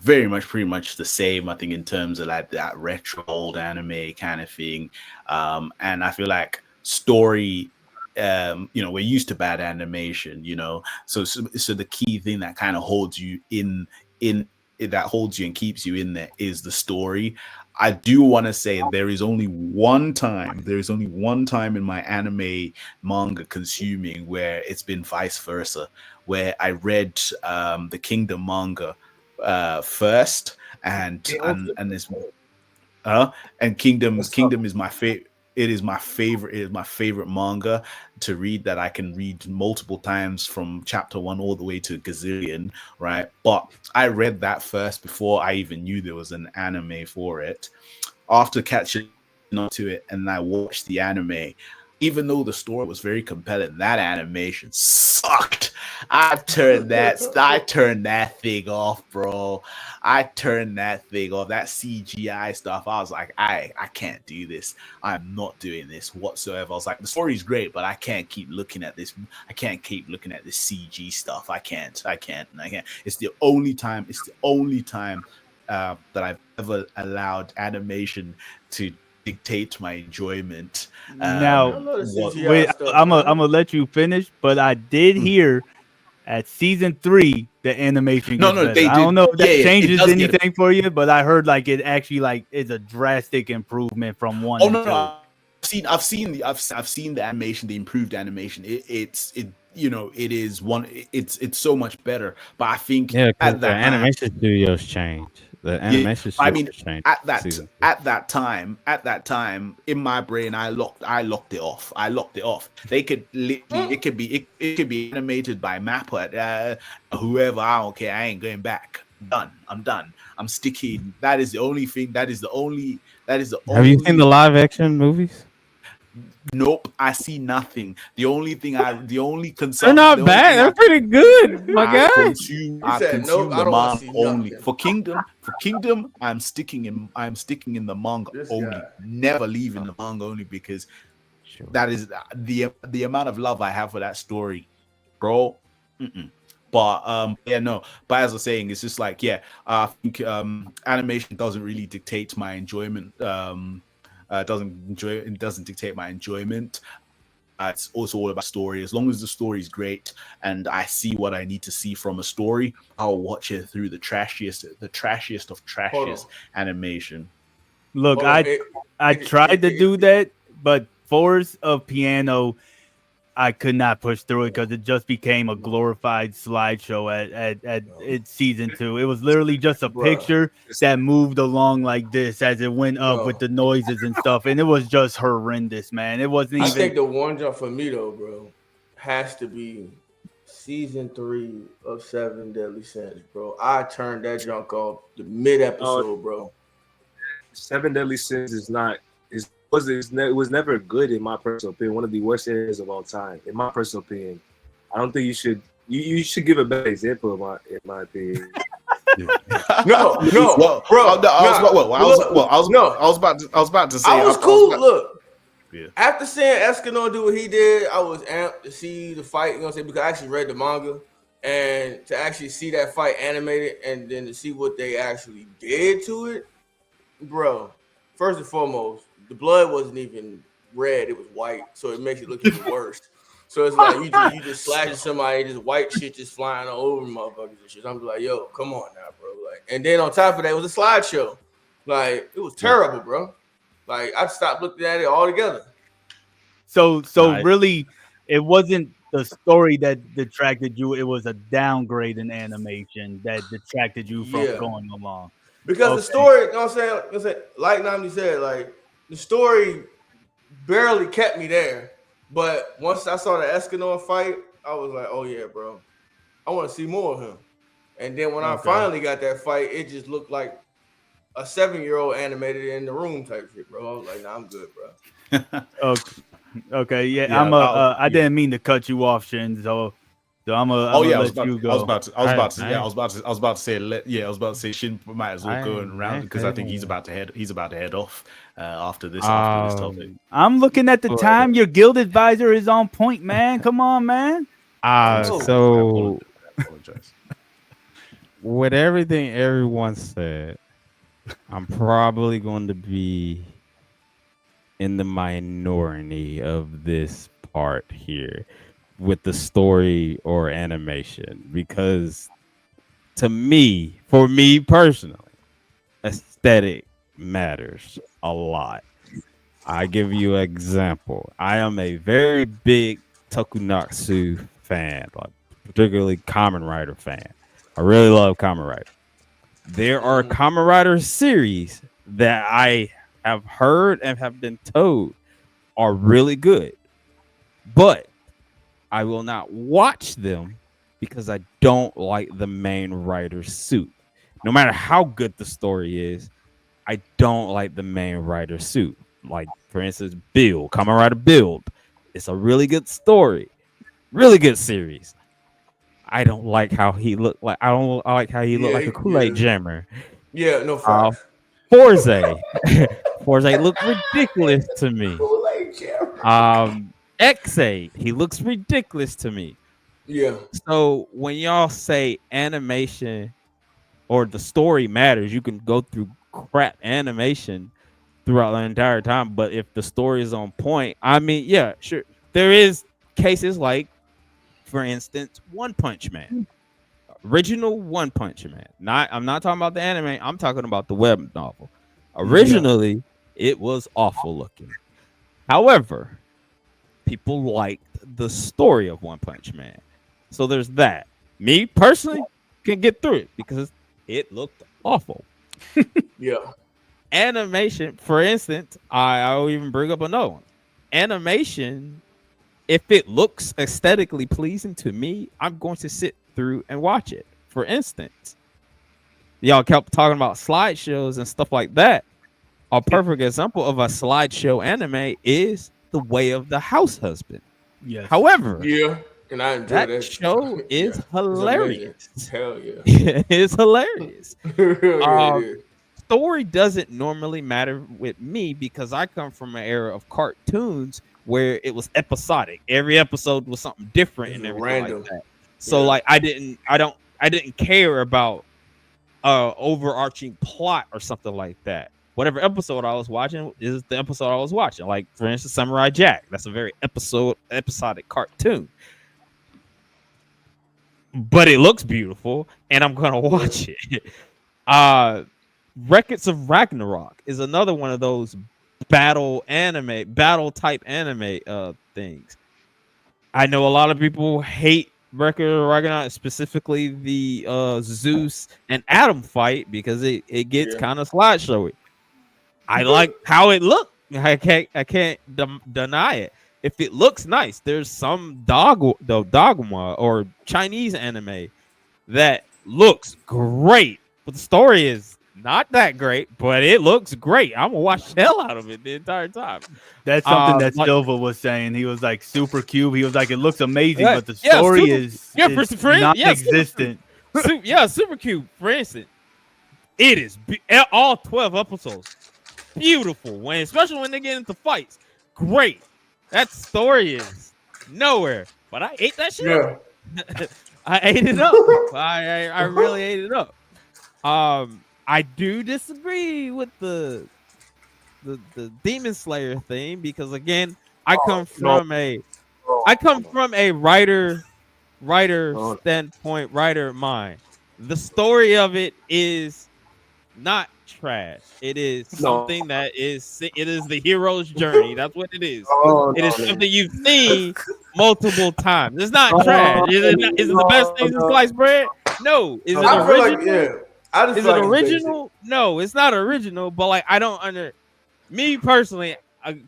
very much pretty much the same, I think, in terms of like that retro old anime kind of thing. And I feel like story, we're used to bad animation, so the key thing that kind of holds you in that holds you and keeps you in there is the story. I do want to say there is only one time in my anime manga consuming where it's been vice versa, where I read the Kingdom manga first, and this and Kingdom is my favorite. It is my favorite. It is my favorite manga to read that I can read multiple times from chapter 1 all the way to gazillion, right? But I read that first before I even knew there was an anime for it. After catching on to it, and I watched the anime, even though the story was very compelling, that animation sucked. I turned that thing off, bro. I turned that thing off. That CGI stuff. I was like, I can't do this. I'm not doing this whatsoever. I was like, the story's great, but I can't keep looking at this. I can't keep looking at this CG stuff. I can't. It's the only time. That I've ever allowed animation to dictate my enjoyment. Now, I love the What? CGI wait, stuff, I'm man. gonna let you finish, but I did hear at season 3 the animation No, gets no, better. they I don't did. know if Yeah, that yeah, it changes does get. anything for you, but I heard like it actually like is a drastic improvement from 1 Oh and no, 2. no. I've seen the animation, the improved animation. It is one. It's so much better. But I think Yeah, because at the that time, animation studios change. The yeah. animation I studios mean, change. Season 2. at that time, in my brain, I locked it off. I locked it off. They could literally, it could be animated by Mappa, whoever. I don't care. I ain't going back. I'm done. I'm sticking. That is the only thing. That is the only. That is the Have you seen the only. live action movies? Nope, I see nothing. The only thing They're the not only bad. thing They're pretty good, my guy. He I said, "Nope, consume I the don't want to manga see only. nothing." For Kingdom, I'm sticking in the manga This only. guy. Never leaving the manga only because Sure. that is the amount of love I have for that story, bro. Mm-mm. But yeah, no. But as I was saying, it's just like, yeah, I think animation doesn't really dictate my enjoyment. It doesn't dictate my enjoyment. It's also all about story. As long as the story is great and I see what I need to see from a story, I'll watch it through the trashiest of Hold on, trashiest animation. Look, hold on. I tried to do that, but Force of Piano, I could not push through it because it just became a glorified slideshow at season 2. It was literally just a Bruh, picture that moved along like this as it went up with bro. the noises and stuff, and it was just horrendous, man. It wasn't I even. think the one jump for me though, bro, has to be season 3 of Seven Deadly Sins, bro. I turned that junk off the mid episode, bro. Seven Deadly Sins is not it was never good in my personal opinion. One of the worst areas of all time, in my personal opinion. I don't think you should. You should give a better example in my opinion. No, no, Well, bro. No, I was about to say, I was cool. Look, Yeah. after seeing Escanor do what he did, I was amped to see the fight. You know what I'm saying? Because I actually read the manga, and to actually see that fight animated, and then to see what they actually did to it, bro. First and foremost, the blood wasn't even red; it was white, so it makes it look even worse. So it's like you just slashing somebody, just white shit just flying all over motherfuckers and shit. I'm just like, yo, come on now, bro. Like, and then on top of that, it was a slideshow. Like, it was terrible, bro. Like, I stopped looking at it altogether. So Nice. really, it wasn't the story that detracted you. It was a downgrade in animation that detracted you from Yeah. going along. Because the Okay. story, you know what I'm saying? Like Namdi said, like, the story barely kept me there. But once I saw the Escanor fight, I was like, oh yeah, bro. I want to see more of him. And then when I Okay. finally got that fight, it just looked like a 7-year-old animated in the room type shit, bro. I was like, nah, I'm good, bro. Okay. Okay. Yeah. Yeah, I didn't mean to cut you off, Shin. So I'm Oh gonna yeah, let you go. I was about to say, I was about to say, Shin might as well go I around because I think he's about to head off after this topic. I'm looking at the But- time. Your guild advisor is on point, man. Come on, man. Oh. so I apologize. with everything everyone said, I'm probably going to be in the minority of this part here with the story or animation because for me personally, aesthetic matters a lot. I give you an example. I am a very big Tokunatsu fan, like particularly Kamen Rider fan. I really love Kamen Rider. There are Kamen Rider series that I have heard and have been told are really good, but I will not watch them because I don't like the main writer's suit. No matter how good the story is, I don't like the main writer's suit. Like, for instance, Kamen Rider Build. It's a really good story, really good series. I don't like how he looked like. I like how he looked like a Kool-Aid jammer. Yeah, no facts. Forza. Forza looked ridiculous to me. Kool-Aid jammer. X8, he looks ridiculous to me. Yeah. So when y'all say animation or the story matters, you can go through crap animation throughout the entire time. But if the story is on point, I mean, yeah, sure. There is cases like, for instance, One Punch Man. Original One Punch Man. I'm not talking about the anime. I'm talking about the web novel. Originally, it was awful looking. However, people liked the story of One Punch Man. So there's that. Me personally can get through it because it looked awful. Yeah. Animation, for instance, I'll even bring up another one. Animation, if it looks aesthetically pleasing to me, I'm going to sit through and watch it. For instance, y'all kept talking about slideshows and stuff like that. A perfect example of a slideshow anime is The Way of the House Husband. Yes. However, Yeah. And I enjoy that show is hilarious. Hell yeah. It's hilarious. Yeah, it is. Story doesn't normally matter with me because I come from an era of cartoons where it was episodic. Every episode was something different and everything random. like that. So like I didn't care about overarching plot or something like that. Whatever episode I was watching is the episode I was watching. Like, for instance, Samurai Jack. That's a very episodic cartoon. But it looks beautiful, and I'm gonna watch it. Records of Ragnarok is another one of those battle type anime things. I know a lot of people hate Record of Ragnarok, specifically the Zeus and Adam fight, because it gets kind of slideshowy. I like how it looked. I can't deny it. If it looks nice, there's some dogma or Chinese anime that looks great, but the story is not that great, but it looks great. I'm gonna watch the hell out of it the entire time. That's something that Silva was saying. He was like Super Cube. He was like, it looks amazing, but the story is non-existent. Super Cube, for instance, it is all 12 episodes. Beautiful, especially when they get into fights. Great. That story is nowhere, but I ate that shit. Yeah. I ate it up. I really ate it up. I do disagree with the Demon Slayer thing because again, I come from a writer standpoint, writer mind. The story of it is not trash. It is something that is the hero's journey. That's what it is. It is something you've seen multiple times. It's not trash. Is it the best thing since sliced bread? No. Is it original? Is it original? No, it's not original. But like, I don't me personally,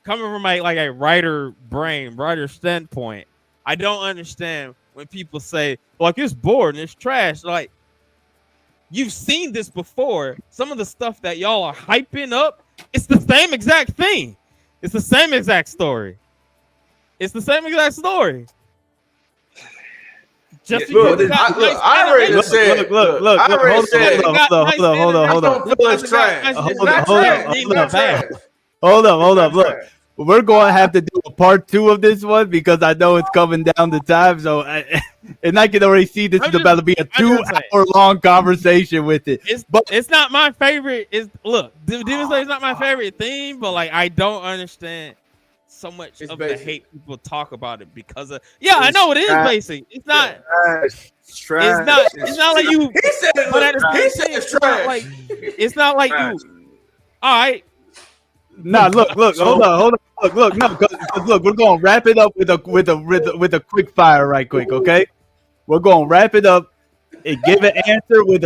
coming from a writer standpoint, I don't understand when people say like it's bored and it's trash. Like, you've seen this before. Some of the stuff that y'all are hyping up, it's the same exact thing. It's the same exact story. Just because Look, I already said. Look. Hold up. Look, we're going to have to do a part 2 of this one because I know it's coming down to time. So and I can already see this I'm is just- about to be a I'm just saying. 2-hour-long conversation with it. It's not my favorite. Demon Slayer is not my favorite theme, but like I don't understand so much It's of basic. the hate people talk about it because of. Yeah, I know it is basic. It's not. Trash. It's not like you. He said it. But at the He same said time, it's it's not trash. like it's not like Trash. you. All right, Nah, look, hold on, look, no, cause look, we're gonna wrap it up with a quick fire, right quick, okay? We're gonna wrap it up and give an answer with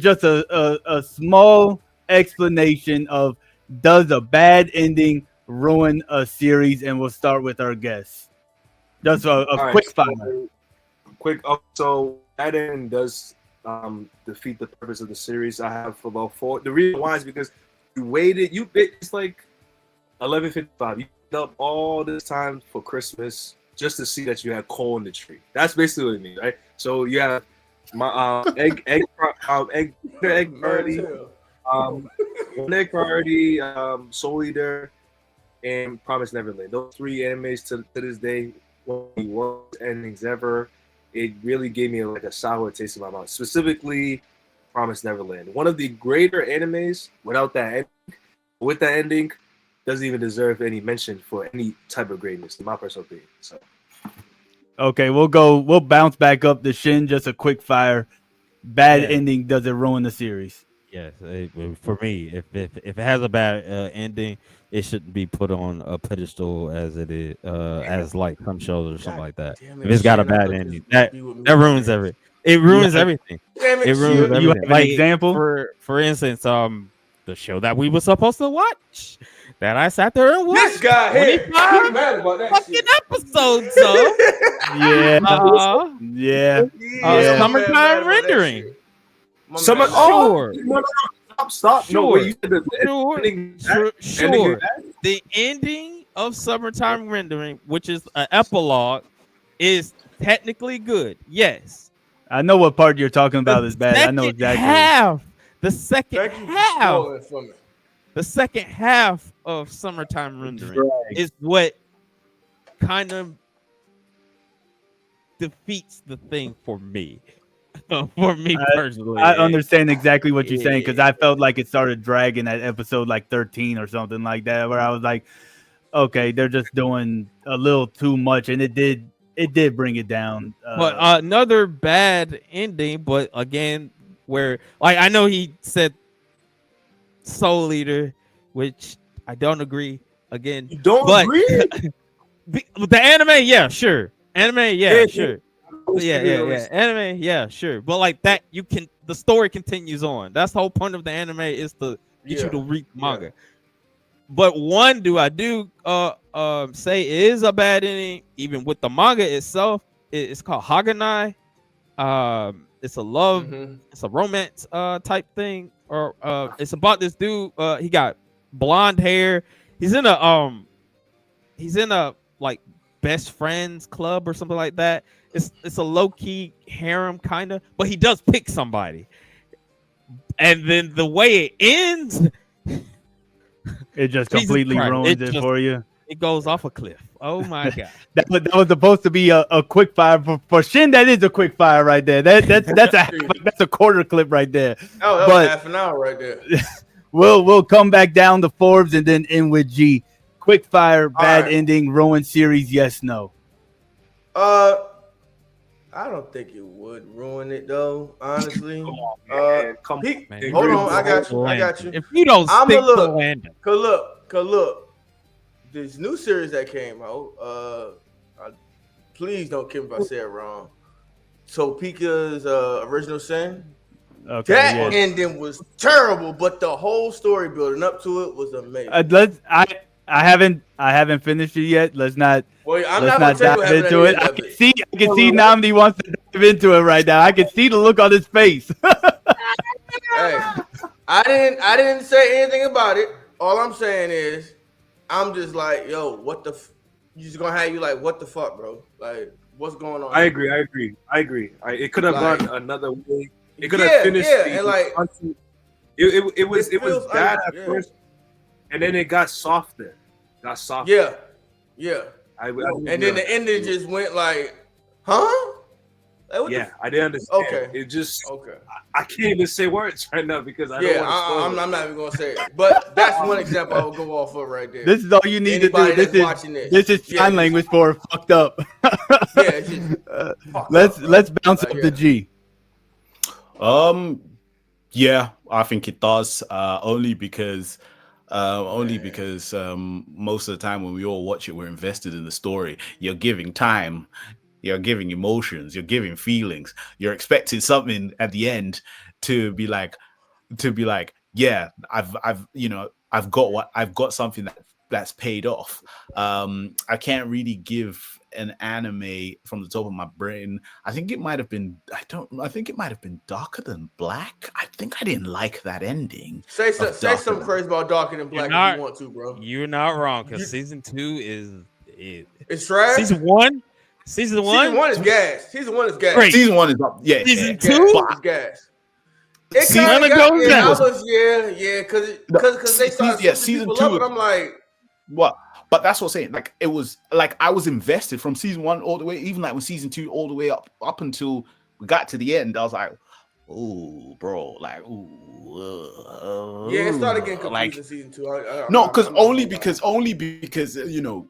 just a small explanation of does a bad ending ruin a series, and we'll start with our guests. Just a All quick right, fire. So that end does defeat the purpose of the series. I have about 4. The reason why is because you waited. It's like 11:55. You waited up all this time for Christmas just to see that you had coal in the tree. That's basically what it means, right? So you have my egg party, one egg party, Soul Eater, and Promised Neverland. Those 3 animes to this day, one of the worst endings ever. It really gave me like a sour taste in my mouth. Specifically, Promised Neverland. One of the greater animes without that ending. With that ending, doesn't even deserve any mention for any type of greatness, in my personal opinion. So, Okay, we'll bounce back up to Shin. Just a quick fire. Bad Yeah. ending, does it ruin the series? yes. For me, if it has a bad ending, it shouldn't be put on a pedestal as it is, as like some shows or something like that. Damn If it's got a Shannon, I bad thought ending, this would be with me. ruins everything. It ruins everything. Damn it, It ruins Shannon. You everything. have an example? For instance, the show that we were supposed to watch, that I sat there and watched. This guy here. 25 He's mad about that fucking shit. episodes, so Yeah, yeah. Yeah, summertime mad about that rendering. shit. My Summer. man, Sure. No, stop. No, Sure. wait. You said the Sure, ending. sure, Ending sure. is bad? The ending of summertime rendering, which is an epilogue, is technically good. Yes. I know what part you're talking about is bad. I know second exactly. half. The second Thank you for half. spoiling for me. The second half of summertime rendering is what kind of defeats the thing for me. For me personally, I understand exactly what you're saying because I felt like it started dragging at episode like 13 or something like that, where I was like, okay, they're just doing a little too much, and it did bring it down. But another bad ending, but again, where like I know he said Soul Eater, which I don't agree. Again, You don't but agree? the anime, yeah, sure. Anime, yeah, Yeah, sure. Yeah. Anime, yeah, sure. But like that, the story continues on. That's the whole point of the anime is to get you to read manga. But one, I do say it is a bad ending, even with the manga itself. It's called Haganai. It's a love, it's a romance type thing, or it's about this dude. He got blonde hair. He's in a like best friends club or something like that. It's a low key harem kind of, but he does pick somebody. And then the way it ends, it just Jesus completely Christ, ruins it for you. It goes off a cliff. Oh my god! that was supposed to be a quick fire for Shin. That is a quick fire right there. That's a quarter clip right there. Oh, that was half an hour right there. We'll come back down to Forbes and then end with G. Quick fire, bad ending, ruined series. Yes, no. I don't think it would ruin it though. Honestly, Come on, Man, hold on, I got you. If you don't I'ma stick to look. landing, Cause look, this new series that came out. Please don't kill me if I say it wrong. Topeka's Original Sin. Okay, That ending was terrible, but the whole story building up to it was amazing. I haven't finished it yet. Let's not dive into it. I can see Namdi wants to dive into it right now. I can see the look on his face. Hey, I didn't say anything about it. All I'm saying is, I'm just like, yo, what the? You just gonna have you like, what the fuck, bro? Like, what's going on? I agree. It could have Like, gone another way. It could have finished. and like, it was bad at yeah. first, and then it got softer. Yeah. Yeah. And then the ending just went like, huh? Like, what Yeah, I didn't understand. Okay. It just Okay. I can't even say words right now because I don't Yeah, want to spoil I'm it. not even gonna say it, but that's one example I would go off of right there. This is all you need Anybody to do. that's watching This is yeah, sign language for fucked up. Yeah, it's just fucked let's up, bro. let's bounce Like, up the G. Yeah, I think it does. Only because most of the time when we all watch it, we're invested in the story. You're giving time, you're giving emotions, you're giving feelings. You're expecting something at the end to be like, yeah, I've got something that's paid off. I can't really give an anime from the top of my brain. I think it might have been Darker Than Black. I think I didn't like that ending. say something crazy about Darker Than Black if you want to, bro. You're not wrong because season 2 is It's trash. season one. Season one is gas. Season one is gas. Great. Season 1 is up. Yeah. Season Gas. 2 It's gas. It Season kind of goes got. down. I was because they started season people 2. up, and I'm like, What? But that's what I'm saying. Like, it was like I was invested from season 1 all the way, even like with season 2 all the way up until we got to the end. I was like, "Oh, bro!" Like, yeah, it started getting confusing like, in season 2. no, because only because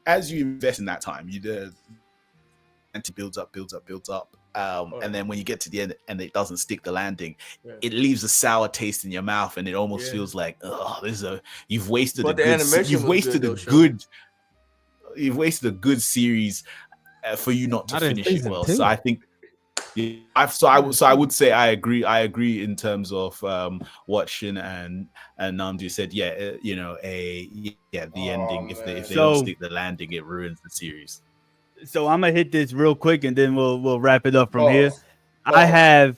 as you invest in that time, and it builds up. And then when you get to the end and it doesn't stick the landing, it leaves a sour taste in your mouth, and it almost feels like, oh, you've wasted But a the good, animation you've was wasted good, a though, good, you've wasted a good series for you not to Not in finish it season well. 2. So I think. I would say I agree in terms of what Shin and Namdi said. Yeah, the ending. If they don't So- stick the landing, it ruins the series. So I'm gonna hit this real quick and then we'll wrap it up from here. Pause. I have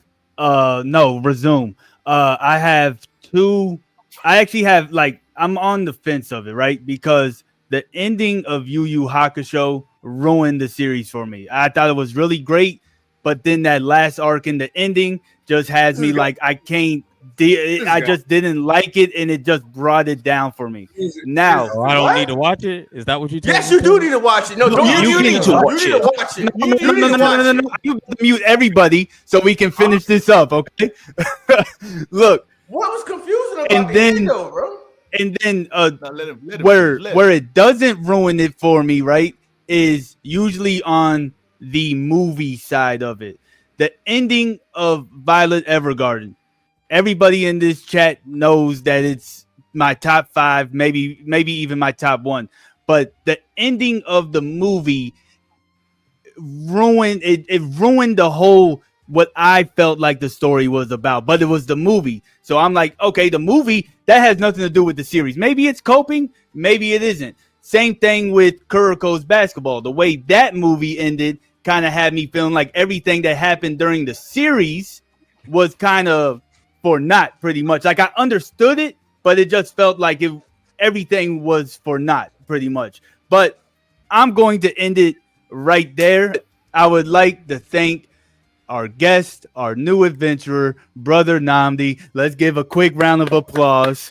resume. I have two. I actually have I'm on the fence of it, right? Because the ending of Yu Yu Hakusho ruined the series for me. I thought it was really great, but then that last arc in the ending just has me like I can't. I just didn't like it, and it just brought it down for me. Now, So I don't need to watch it. Is that what you? Yes, you do need to watch it. No, No, don't you need to watch You need it. to watch it. no, You need to watch it. You mute everybody so we can finish this up, okay? Look, What was confusing about And the then- end, though, bro? and then Now, let him where let him. where it doesn't ruin it for me, right, is usually on the movie side of it. The ending of Violet Evergarden. Everybody in this chat knows that it's my top 5, maybe even my top 1. But the ending of the movie ruined it. It ruined the whole what I felt like the story was about. But it was the movie, so I'm like, okay, the movie that has nothing to do with the series. Maybe it's coping, maybe it isn't. Same thing with Kuriko's basketball. The way that movie ended kind of had me feeling like everything that happened during the series was kind of for naught, pretty much. Like I understood it, but it just felt like everything was for naught, pretty much. But I'm going to end it right there. I would like to thank our guest, our new adventurer, Brother Namdi. Let's give a quick round of applause.